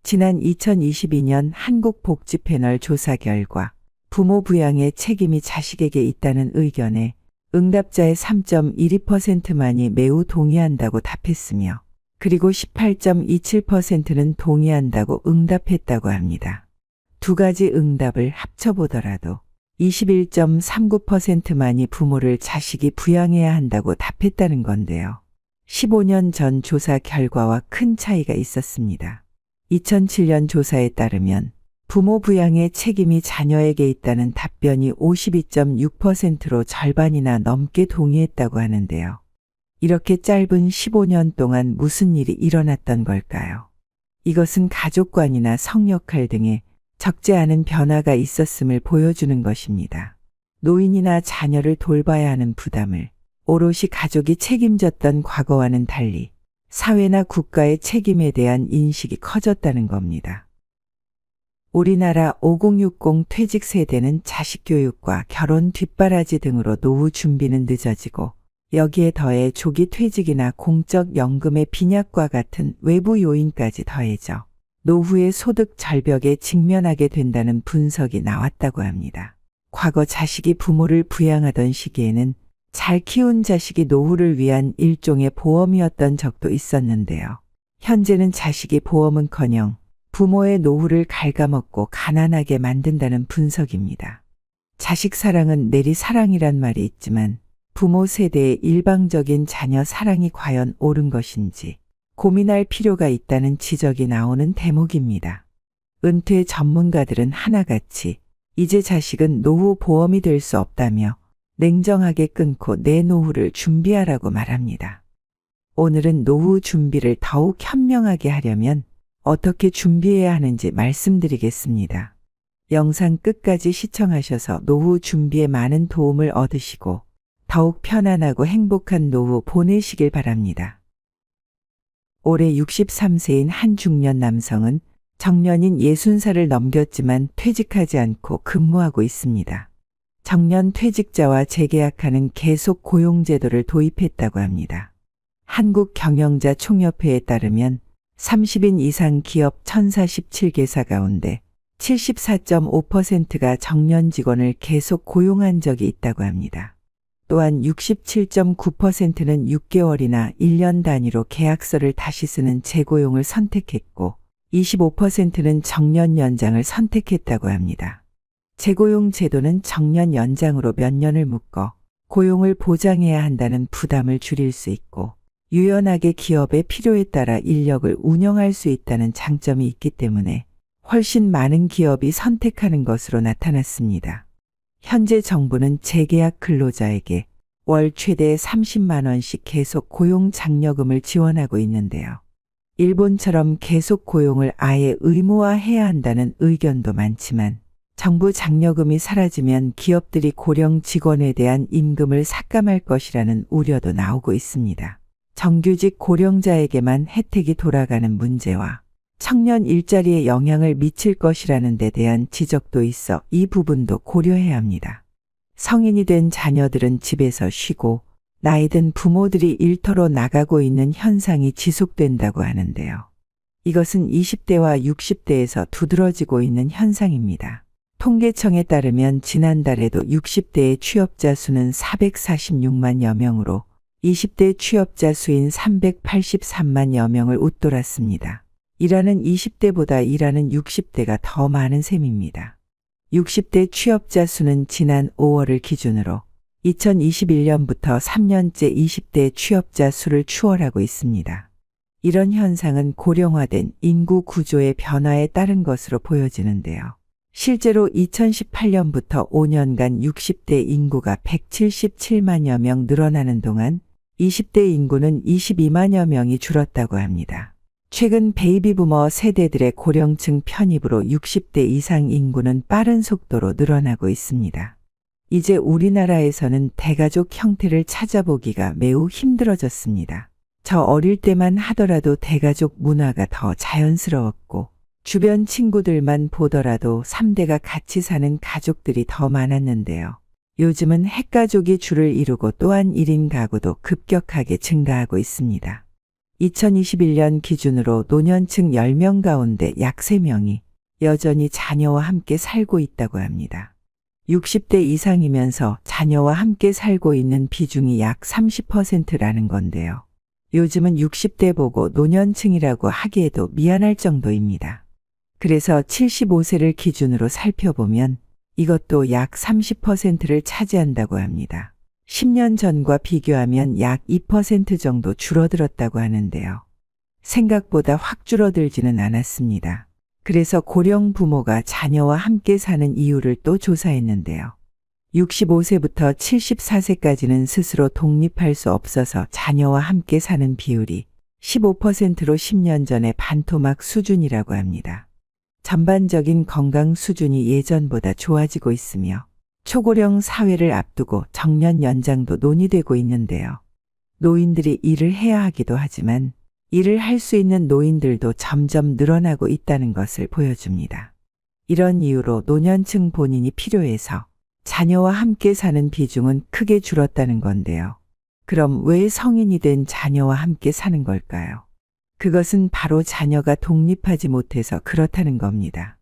지난 2022년 한국복지패널 조사 결과 부모 부양의 책임이 자식에게 있다는 의견에 응답자의 3.12%만이 매우 동의한다고 답했으며 그리고 18.27%는 동의한다고 응답했다고 합니다. 두 가지 응답을 합쳐보더라도 21.39%만이 부모를 자식이 부양해야 한다고 답했다는 건데요. 15년 전 조사 결과와 큰 차이가 있었습니다. 2007년 조사에 따르면 부모 부양의 책임이 자녀에게 있다는 답변이 52.6%로 절반이나 넘게 동의했다고 하는데요. 이렇게 짧은 15년 동안 무슨 일이 일어났던 걸까요? 이것은 가족관이나 성역할 등의 적지 않은 변화가 있었음을 보여주는 것입니다. 노인이나 자녀를 돌봐야 하는 부담을 오롯이 가족이 책임졌던 과거와는 달리 사회나 국가의 책임에 대한 인식이 커졌다는 겁니다. 우리나라 5060 퇴직 세대는 자식 교육과 결혼 뒷바라지 등으로 노후 준비는 늦어지고 여기에 더해 조기 퇴직이나 공적 연금의 빈약과 같은 외부 요인까지 더해져 노후의 소득 절벽에 직면하게 된다는 분석이 나왔다고 합니다. 과거 자식이 부모를 부양하던 시기에는 잘 키운 자식이 노후를 위한 일종의 보험이었던 적도 있었는데요. 현재는 자식이 보험은커녕 부모의 노후를 갉아먹고 가난하게 만든다는 분석입니다. 자식 사랑은 내리 사랑이란 말이 있지만 부모 세대의 일방적인 자녀 사랑이 과연 옳은 것인지 고민할 필요가 있다는 지적이 나오는 대목입니다. 은퇴 전문가들은 하나같이 이제 자식은 노후 보험이 될 수 없다며 냉정하게 끊고 내 노후를 준비하라고 말합니다. 오늘은 노후 준비를 더욱 현명하게 하려면 어떻게 준비해야 하는지 말씀드리겠습니다. 영상 끝까지 시청하셔서 노후 준비에 많은 도움을 얻으시고 더욱 편안하고 행복한 노후 보내시길 바랍니다. 올해 63세인 한 중년 남성은 정년인 60살을 넘겼지만 퇴직하지 않고 근무하고 있습니다. 정년 퇴직자와 재계약하는 계속 고용제도를 도입했다고 합니다. 한국경영자총협회에 따르면 30인 이상 기업 1047개사 가운데 74.5%가 정년 직원을 계속 고용한 적이 있다고 합니다. 또한 67.9%는 6개월이나 1년 단위로 계약서를 다시 쓰는 재고용을 선택했고 25%는 정년 연장을 선택했다고 합니다. 재고용 제도는 정년 연장으로 몇 년을 묶어 고용을 보장해야 한다는 부담을 줄일 수 있고 유연하게 기업의 필요에 따라 인력을 운영할 수 있다는 장점이 있기 때문에 훨씬 많은 기업이 선택하는 것으로 나타났습니다. 현재 정부는 재계약 근로자에게 월 최대 30만 원씩 계속 고용 장려금을 지원하고 있는데요. 일본처럼 계속 고용을 아예 의무화해야 한다는 의견도 많지만 정부 장려금이 사라지면 기업들이 고령 직원에 대한 임금을 삭감할 것이라는 우려도 나오고 있습니다. 정규직 고령자에게만 혜택이 돌아가는 문제와 청년 일자리에 영향을 미칠 것이라는 데 대한 지적도 있어 이 부분도 고려해야 합니다. 성인이 된 자녀들은 집에서 쉬고 나이 든 부모들이 일터로 나가고 있는 현상이 지속된다고 하는데요. 이것은 20대와 60대에서 두드러지고 있는 현상입니다. 통계청에 따르면 지난달에도 60대의 취업자 수는 446만여 명으로 20대 취업자 수인 383만여 명을 웃돌았습니다. 일하는 20대보다 일하는 60대가 더 많은 셈입니다. 60대 취업자 수는 지난 5월을 기준으로 2021년부터 3년째 20대 취업자 수를 추월하고 있습니다. 이런 현상은 고령화된 인구 구조의 변화에 따른 것으로 보여지는데요. 실제로 2018년부터 5년간 60대 인구가 177만여 명 늘어나는 동안 20대 인구는 22만여 명이 줄었다고 합니다. 최근 베이비부머 세대들의 고령층 편입으로 60대 이상 인구는 빠른 속도로 늘어나고 있습니다. 이제 우리나라에서는 대가족 형태를 찾아보기가 매우 힘들어졌습니다. 저 어릴 때만 하더라도 대가족 문화가 더 자연스러웠고 주변 친구들만 보더라도 3대가 같이 사는 가족들이 더 많았는데요. 요즘은 핵가족이 주를 이루고 또한 1인 가구도 급격하게 증가하고 있습니다. 2021년 기준으로 노년층 10명 가운데 약 3명이 여전히 자녀와 함께 살고 있다고 합니다. 60대 이상이면서 자녀와 함께 살고 있는 비중이 약 30%라는 건데요. 요즘은 60대 보고 노년층이라고 하기에도 미안할 정도입니다. 그래서 75세를 기준으로 살펴보면 이것도 약 30%를 차지한다고 합니다. 10년 전과 비교하면 약 2% 정도 줄어들었다고 하는데요. 생각보다 확 줄어들지는 않았습니다. 그래서 고령 부모가 자녀와 함께 사는 이유를 또 조사했는데요. 65세부터 74세까지는 스스로 독립할 수 없어서 자녀와 함께 사는 비율이 15%로 10년 전의 반토막 수준이라고 합니다. 전반적인 건강 수준이 예전보다 좋아지고 있으며 초고령 사회를 앞두고 정년 연장도 논의되고 있는데요. 노인들이 일을 해야 하기도 하지만 일을 할 수 있는 노인들도 점점 늘어나고 있다는 것을 보여줍니다. 이런 이유로 노년층 본인이 필요해서 자녀와 함께 사는 비중은 크게 줄었다는 건데요. 그럼 왜 성인이 된 자녀와 함께 사는 걸까요? 그것은 바로 자녀가 독립하지 못해서 그렇다는 겁니다.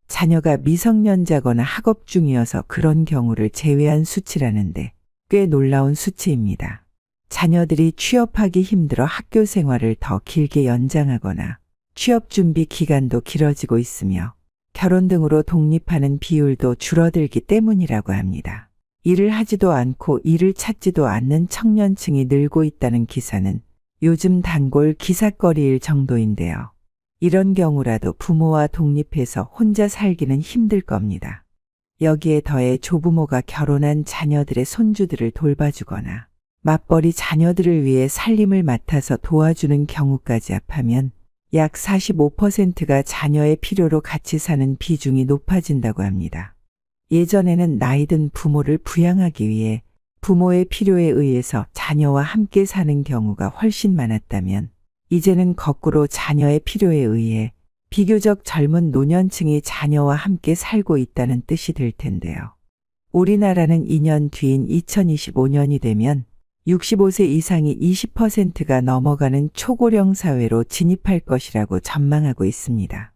자녀가 미성년자거나 학업 중이어서 그런 경우를 제외한 수치라는데 꽤 놀라운 수치입니다. 자녀들이 취업하기 힘들어 학교 생활을 더 길게 연장하거나 취업 준비 기간도 길어지고 있으며 결혼 등으로 독립하는 비율도 줄어들기 때문이라고 합니다. 일을 하지도 않고 일을 찾지도 않는 청년층이 늘고 있다는 기사는 요즘 단골 기사거리일 정도인데요. 이런 경우라도 부모와 독립해서 혼자 살기는 힘들 겁니다. 여기에 더해 조부모가 결혼한 자녀들의 손주들을 돌봐주거나 맞벌이 자녀들을 위해 살림을 맡아서 도와주는 경우까지 합하면 약 45%가 자녀의 필요로 같이 사는 비중이 높아진다고 합니다. 예전에는 나이든 부모를 부양하기 위해 부모의 필요에 의해서 자녀와 함께 사는 경우가 훨씬 많았다면 이제는 거꾸로 자녀의 필요에 의해 비교적 젊은 노년층이 자녀와 함께 살고 있다는 뜻이 될 텐데요. 우리나라는 2년 뒤인 2025년이 되면 65세 이상이 20%가 넘어가는 초고령 사회로 진입할 것이라고 전망하고 있습니다.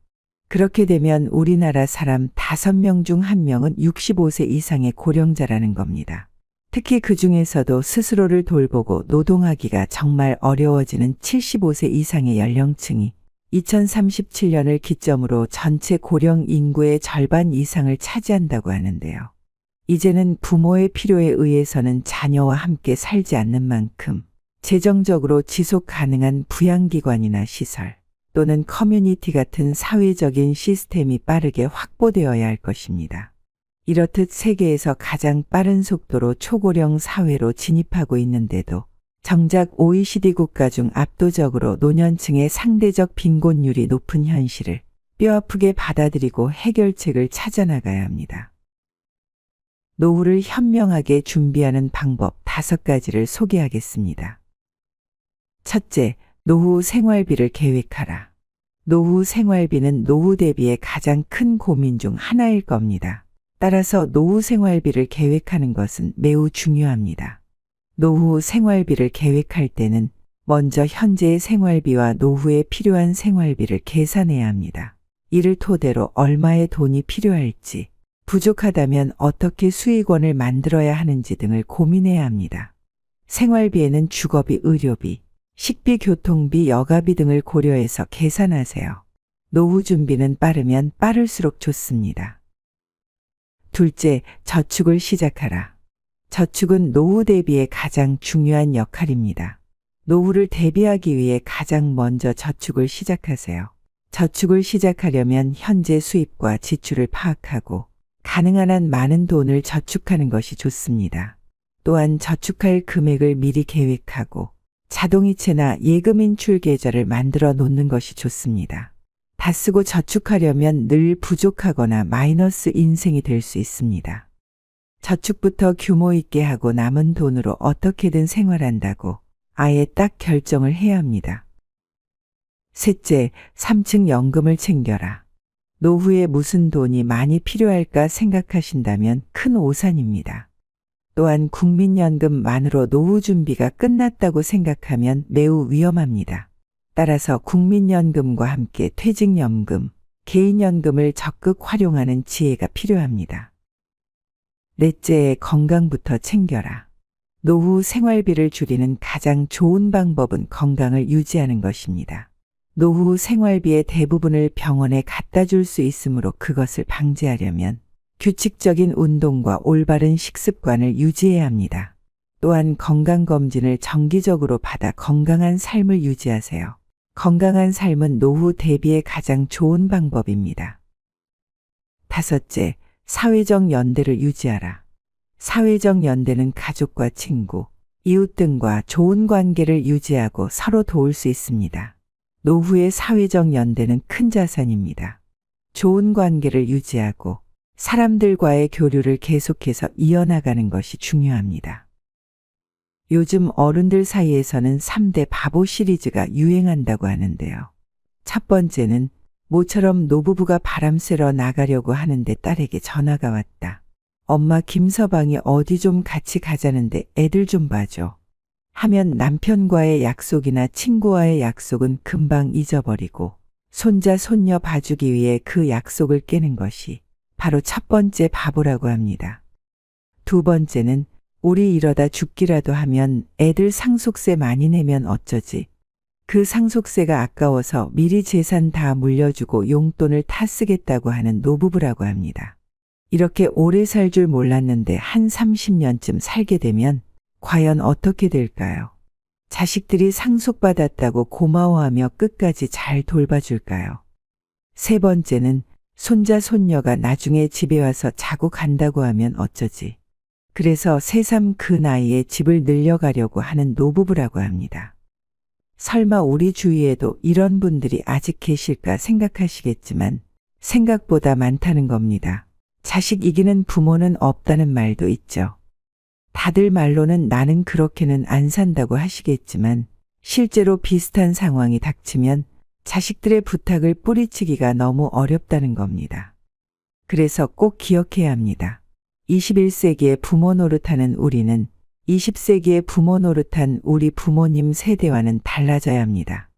그렇게 되면 우리나라 사람 5명 중 1명은 65세 이상의 고령자라는 겁니다. 특히 그 중에서도 스스로를 돌보고 노동하기가 정말 어려워지는 75세 이상의 연령층이 2037년을 기점으로 전체 고령 인구의 절반 이상을 차지한다고 하는데요. 이제는 부모의 필요에 의해서는 자녀와 함께 살지 않는 만큼 재정적으로 지속 가능한 부양기관이나 시설 또는 커뮤니티 같은 사회적인 시스템이 빠르게 확보되어야 할 것입니다. 이렇듯 세계에서 가장 빠른 속도로 초고령 사회로 진입하고 있는데도 정작 OECD 국가 중 압도적으로 노년층의 상대적 빈곤율이 높은 현실을 뼈아프게 받아들이고 해결책을 찾아나가야 합니다. 노후를 현명하게 준비하는 방법 5가지를 소개하겠습니다. 첫째, 노후 생활비를 계획하라. 노후 생활비는 노후 대비의 가장 큰 고민 중 하나일 겁니다. 따라서 노후 생활비를 계획하는 것은 매우 중요합니다. 노후 생활비를 계획할 때는 먼저 현재의 생활비와 노후에 필요한 생활비를 계산해야 합니다. 이를 토대로 얼마의 돈이 필요할지, 부족하다면 어떻게 수익원을 만들어야 하는지 등을 고민해야 합니다. 생활비에는 주거비, 의료비, 식비, 교통비, 여가비 등을 고려해서 계산하세요. 노후 준비는 빠르면 빠를수록 좋습니다. 둘째, 저축을 시작하라. 저축은 노후 대비의 가장 중요한 역할입니다. 노후를 대비하기 위해 가장 먼저 저축을 시작하세요. 저축을 시작하려면 현재 수입과 지출을 파악하고 가능한 한 많은 돈을 저축하는 것이 좋습니다. 또한 저축할 금액을 미리 계획하고 자동이체나 예금인출 계좌를 만들어 놓는 것이 좋습니다. 다 쓰고 저축하려면 늘 부족하거나 마이너스 인생이 될 수 있습니다. 저축부터 규모 있게 하고 남은 돈으로 어떻게든 생활한다고 아예 딱 결정을 해야 합니다. 셋째, 3층 연금을 챙겨라. 노후에 무슨 돈이 많이 필요할까 생각하신다면 큰 오산입니다. 또한 국민연금만으로 노후 준비가 끝났다고 생각하면 매우 위험합니다. 따라서 국민연금과 함께 퇴직연금, 개인연금을 적극 활용하는 지혜가 필요합니다. 넷째, 건강부터 챙겨라. 노후 생활비를 줄이는 가장 좋은 방법은 건강을 유지하는 것입니다. 노후 생활비의 대부분을 병원에 갖다 줄 수 있으므로 그것을 방지하려면 규칙적인 운동과 올바른 식습관을 유지해야 합니다. 또한 건강검진을 정기적으로 받아 건강한 삶을 유지하세요. 건강한 삶은 노후 대비의 가장 좋은 방법입니다. 다섯째, 사회적 연대를 유지하라. 사회적 연대는 가족과 친구, 이웃 등과 좋은 관계를 유지하고 서로 도울 수 있습니다. 노후의 사회적 연대는 큰 자산입니다. 좋은 관계를 유지하고 사람들과의 교류를 계속해서 이어나가는 것이 중요합니다. 요즘 어른들 사이에서는 3대 바보 시리즈가 유행한다고 하는데요. 첫 번째는 모처럼 노부부가 바람 쐬러 나가려고 하는데 딸에게 전화가 왔다. 엄마 김서방이 어디 좀 같이 가자는데 애들 좀 봐줘. 하면 남편과의 약속이나 친구와의 약속은 금방 잊어버리고 손자 손녀 봐주기 위해 그 약속을 깨는 것이 바로 첫 번째 바보라고 합니다. 두 번째는 우리 이러다 죽기라도 하면 애들 상속세 많이 내면 어쩌지. 그 상속세가 아까워서 미리 재산 다 물려주고 용돈을 다 쓰겠다고 하는 노부부라고 합니다. 이렇게 오래 살 줄 몰랐는데 한 30년쯤 살게 되면 과연 어떻게 될까요? 자식들이 상속받았다고 고마워하며 끝까지 잘 돌봐줄까요? 세 번째는 손자 손녀가 나중에 집에 와서 자고 간다고 하면 어쩌지. 그래서 새삼 그 나이에 집을 늘려가려고 하는 노부부라고 합니다. 설마 우리 주위에도 이런 분들이 아직 계실까 생각하시겠지만 생각보다 많다는 겁니다. 자식 이기는 부모는 없다는 말도 있죠. 다들 말로는 나는 그렇게는 안 산다고 하시겠지만 실제로 비슷한 상황이 닥치면 자식들의 부탁을 뿌리치기가 너무 어렵다는 겁니다. 그래서 꼭 기억해야 합니다. 21세기의 부모 노릇하는 우리는 20세기의 부모 노릇한 우리 부모님 세대와는 달라져야 합니다.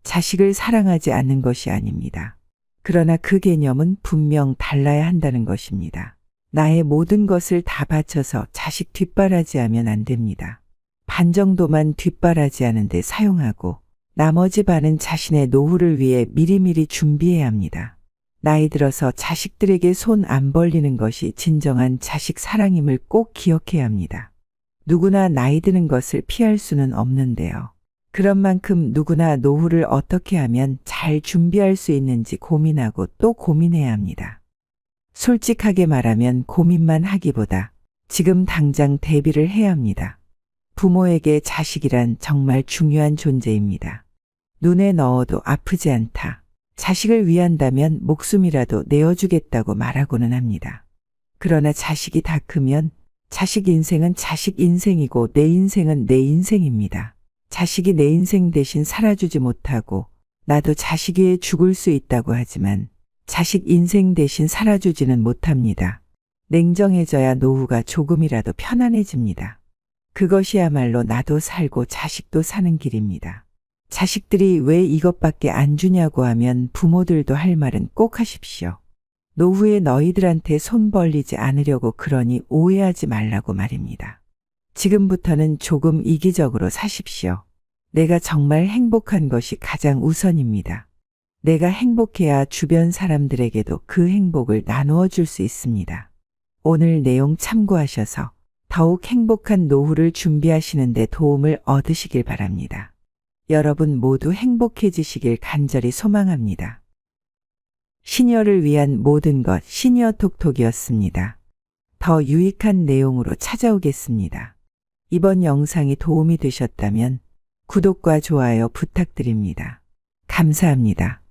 자식을 사랑하지 않는 것이 아닙니다. 그러나 그 개념은 분명 달라야 한다는 것입니다. 나의 모든 것을 다 바쳐서 자식 뒷바라지하면 안 됩니다. 반 정도만 뒷바라지하는 데 사용하고 나머지 반은 자신의 노후를 위해 미리미리 준비해야 합니다. 나이 들어서 자식들에게 손 안 벌리는 것이 진정한 자식 사랑임을 꼭 기억해야 합니다. 누구나 나이 드는 것을 피할 수는 없는데요. 그런 만큼 누구나 노후를 어떻게 하면 잘 준비할 수 있는지 고민하고 또 고민해야 합니다. 솔직하게 말하면 고민만 하기보다 지금 당장 대비를 해야 합니다. 부모에게 자식이란 정말 중요한 존재입니다. 눈에 넣어도 아프지 않다. 자식을 위한다면 목숨이라도 내어주겠다고 말하고는 합니다. 그러나 자식이 다 크면 자식 인생은 자식 인생이고 내 인생은 내 인생입니다. 자식이 내 인생 대신 살아주지 못하고 나도 자식 위해 죽을 수 있다고 하지만 자식 인생 대신 살아주지는 못합니다. 냉정해져야 노후가 조금이라도 편안해집니다. 그것이야말로 나도 살고 자식도 사는 길입니다. 자식들이 왜 이것밖에 안 주냐고 하면 부모들도 할 말은 꼭 하십시오. 노후에 너희들한테 손 벌리지 않으려고 그러니 오해하지 말라고 말입니다. 지금부터는 조금 이기적으로 사십시오. 내가 정말 행복한 것이 가장 우선입니다. 내가 행복해야 주변 사람들에게도 그 행복을 나누어 줄 수 있습니다. 오늘 내용 참고하셔서 더욱 행복한 노후를 준비하시는 데 도움을 얻으시길 바랍니다. 여러분 모두 행복해지시길 간절히 소망합니다. 시니어를 위한 모든 것 시니어 톡톡이었습니다. 더 유익한 내용으로 찾아오겠습니다. 이번 영상이 도움이 되셨다면 구독과 좋아요 부탁드립니다. 감사합니다.